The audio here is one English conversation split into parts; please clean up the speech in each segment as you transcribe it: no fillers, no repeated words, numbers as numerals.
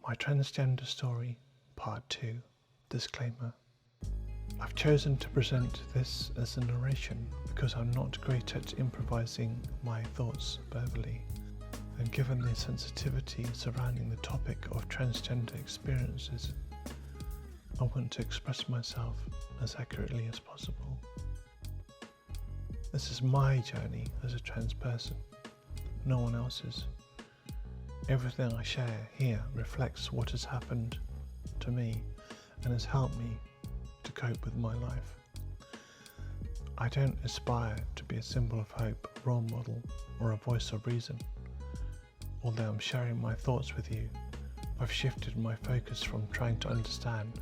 My transgender story, part 2, disclaimer. I've chosen to present this as a narration because I'm not great at improvising my thoughts verbally, and given the sensitivity surrounding the topic of transgender experiences, I want to express myself as accurately as possible. This is my journey as a trans person, no one else's. Everything I share here reflects what has happened to me and has helped me to cope with my life. I don't aspire to be a symbol of hope, a role model, or a voice of reason. Although I'm sharing my thoughts with you, I've shifted my focus from trying to understand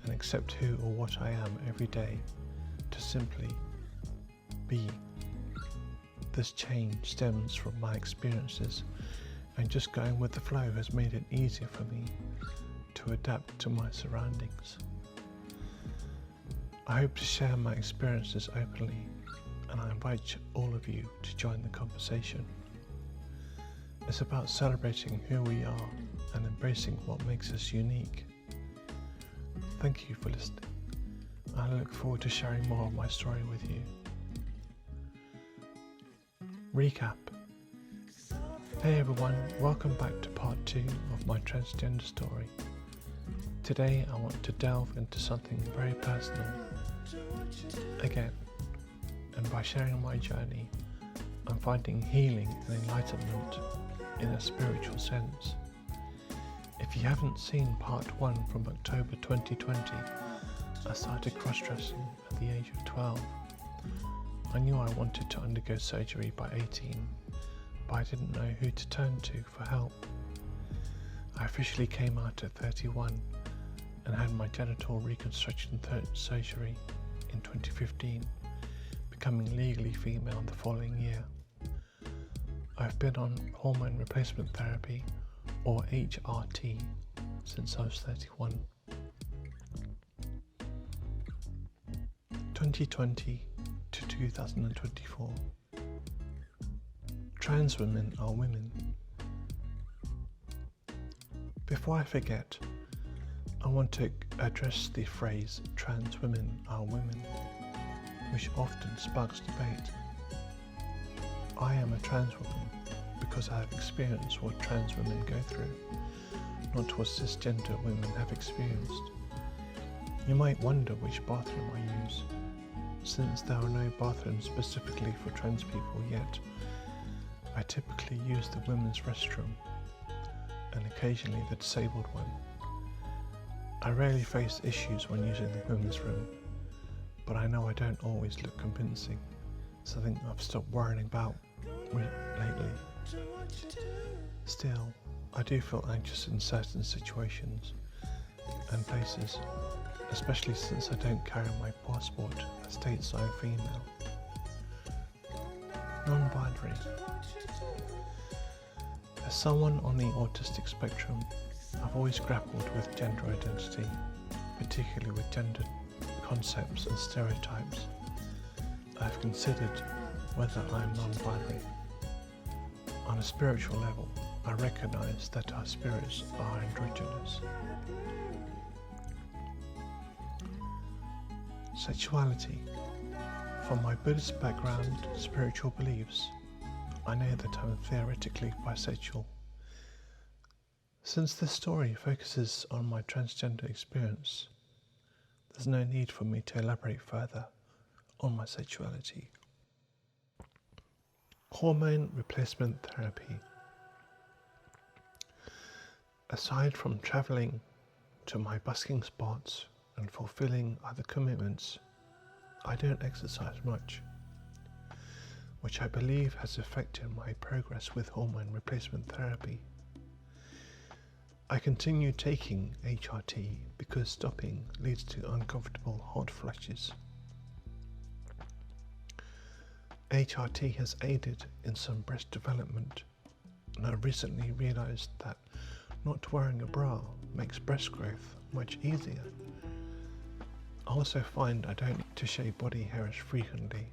and accept who or what I am every day to simply be. This change stems from my experiences, and just going with the flow has made it easier for me to adapt to my surroundings. I hope to share my experiences openly, and I invite all of you to join the conversation. It's about celebrating who we are and embracing what makes us unique. Thank you for listening. I look forward to sharing more of my story with you. Recap. Hey everyone, welcome back to part 2 of my transgender story. Today I want to delve into something very personal. Again, and by sharing my journey, I'm finding healing and enlightenment in a spiritual sense. If you haven't seen part 1 from October 2020, I started cross-dressing at the age of 12. I knew I wanted to undergo surgery by 18, but I didn't know who to turn to for help. I officially came out at 31 and had my genital reconstruction surgery in 2015, becoming legally female the following year. I've been on hormone replacement therapy, or HRT, since I was 31. 2020 to 2024. Trans women are women. Before I forget, I want to address the phrase trans women are women, which often sparks debate. I am a trans woman because I have experienced what trans women go through, not what cisgender women have experienced. You might wonder which bathroom I use, since there are no bathrooms specifically for trans people yet. I typically use the women's restroom, and occasionally the disabled one. I rarely face issues when using the women's room, but I know I don't always look convincing, something I've stopped worrying about lately. Still, I do feel anxious in certain situations and places, especially since I don't carry my passport that states I'm female. Non-binary. As someone on the autistic spectrum, I've always grappled with gender identity, particularly with gender concepts and stereotypes. I've considered whether I'm non-binary. On a spiritual level, I recognize that our spirits are androgynous. Sexuality. From my Buddhist background, spiritual beliefs, I know that I'm theoretically bisexual. Since this story focuses on my transgender experience, there's no need for me to elaborate further on my sexuality. Hormone replacement therapy. Aside from travelling to my busking spots and fulfilling other commitments, I don't exercise much, which I believe has affected my progress with hormone replacement therapy. I continue taking HRT because stopping leads to uncomfortable hot flushes. HRT has aided in some breast development, and I recently realised that not wearing a bra makes breast growth much easier. I also find I don't need to shave body hair as frequently.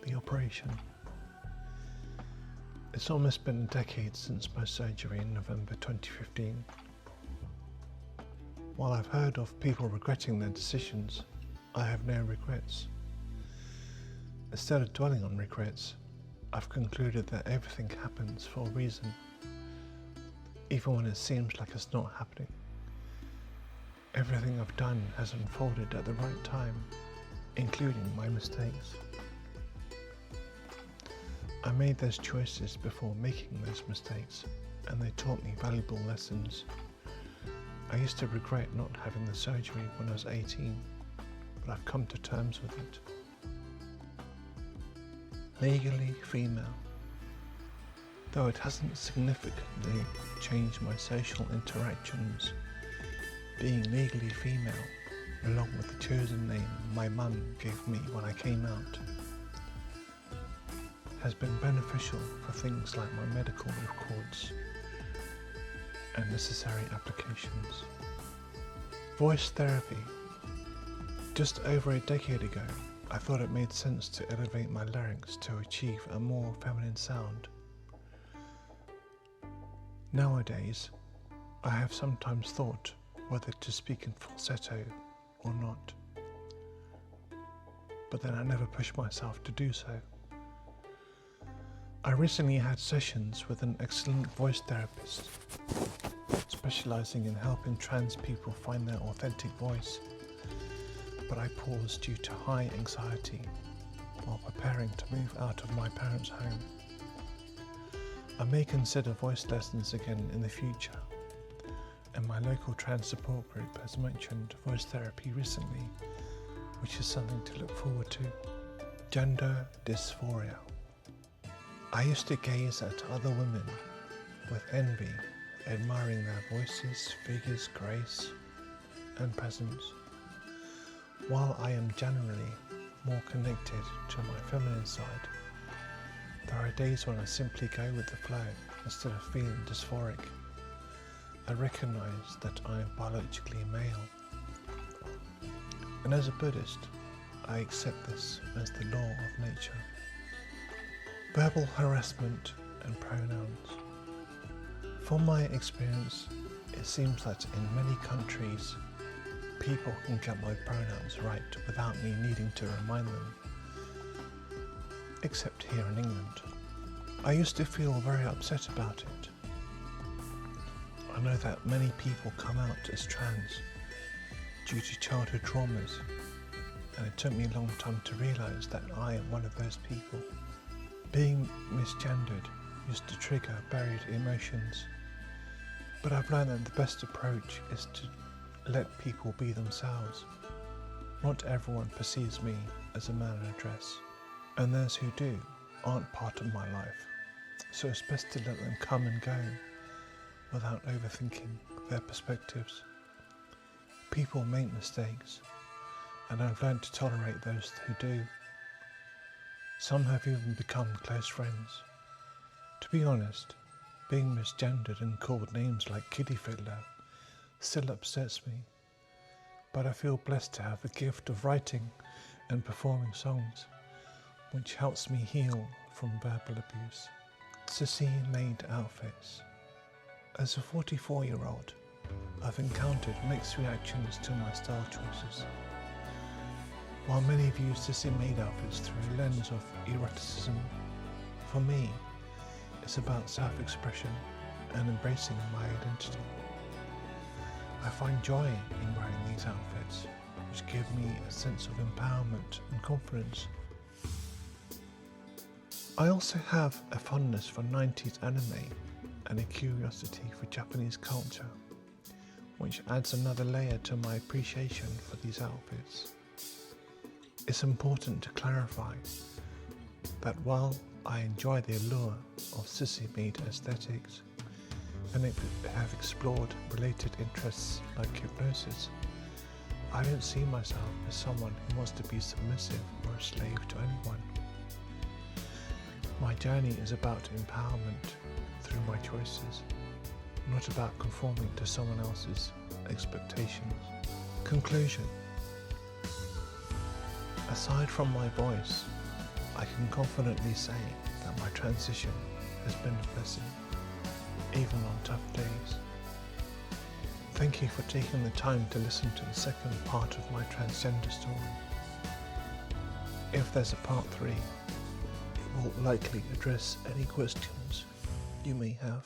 The operation. It's almost been a decade since my surgery in November 2015. While I've heard of people regretting their decisions, I have no regrets. Instead of dwelling on regrets, I've concluded that everything happens for a reason, even when it seems like it's not happening. Everything I've done has unfolded at the right time, including my mistakes. I made those choices before making those mistakes, and they taught me valuable lessons. I used to regret not having the surgery when I was 18, but I've come to terms with it. Legally female. Though it hasn't significantly changed my social interactions, being legally female, along with the chosen name my mum gave me when I came out, has been beneficial for things like my medical records and necessary applications. Voice therapy. Just over a decade ago, I thought it made sense to elevate my larynx to achieve a more feminine sound. Nowadays, I have sometimes thought whether to speak in falsetto or not, but then I never push myself to do so. I recently had sessions with an excellent voice therapist, specializing in helping trans people find their authentic voice, but I paused due to high anxiety while preparing to move out of my parents' home. I may consider voice lessons again in the future, and my local trans support group has mentioned voice therapy recently, which is something to look forward to. Gender dysphoria. I used to gaze at other women with envy, admiring their voices, figures, grace, and presence. While I am generally more connected to my feminine side, there are days when I simply go with the flow instead of feeling dysphoric. I recognize that I am biologically male, and as a Buddhist, I accept this as the law of nature. Verbal harassment and pronouns. From my experience, it seems that in many countries, people can get my pronouns right without me needing to remind them, except here in England. I used to feel very upset about it. I know that many people come out as trans due to childhood traumas, and it took me a long time to realise that I am one of those people. Being misgendered used to trigger buried emotions, but I've learned that the best approach is to let people be themselves. Not everyone perceives me as a man in a dress, and those who do aren't part of my life, so it's best to let them come and go without overthinking their perspectives. People make mistakes, and I've learned to tolerate those who do. Some have even become close friends. To be honest, being misgendered and called names like kiddie fiddler still upsets me, but I feel blessed to have the gift of writing and performing songs, which helps me heal from verbal abuse. Sissy-made outfits. As a 44-year-old, I've encountered mixed reactions to my style choices. While many view sissy-made outfits through a lens of eroticism, for me, it's about self-expression and embracing my identity. I find joy in wearing these outfits, which give me a sense of empowerment and confidence. I also have a fondness for 90s anime and a curiosity for Japanese culture, which adds another layer to my appreciation for these outfits. It's important to clarify that while I enjoy the allure of sissy-made aesthetics and have explored related interests like hypnosis, I don't see myself as someone who wants to be submissive or a slave to anyone. My journey is about empowerment through my choices, not about conforming to someone else's expectations. Conclusion. Aside from my voice, I can confidently say that my transition has been a blessing, even on tough days. Thank you for taking the time to listen to the second part of my transgender story. If there's a part 3, it will likely address any questions you may have.